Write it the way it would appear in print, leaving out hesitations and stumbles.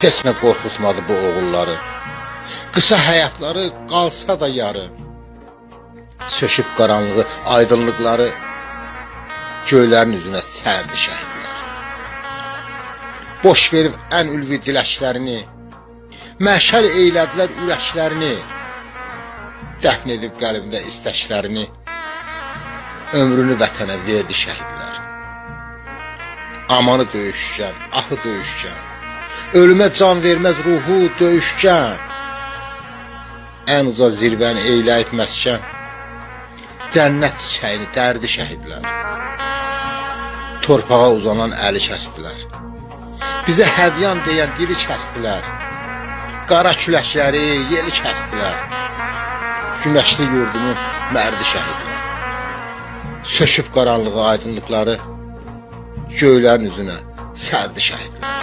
Heç nə qorxutmadı bu oğulları. Qısa həyatları qalsa da yarım. Söşüb qaranlığı, aydınlıqları göylərin üzünə sərdi şəhidlər. Boş verib ən ülvi diləklərini, məşəl eylədilər ürəklərini, dəfn edib qəlbində istəklərini, ömrünü vətənə verdi şəhidlər. Amanı döyüşkən, ahı döyüşkən, ölümə can verməz ruhu döyüşkən, ən uca zirvəni eyləyib məskən, cənnət çiçəyini dərdi şəhidlər. Torpağa uzanan əli kəstilər, bizə hədyan deyən dili kəstilər, qara küləkləri yeli kəstilər, günəşli yurdumun mərdi şəhidlər. Söşüb qaranlığı, aydınlıqları göylərin üzünə sərdi şəhidlər.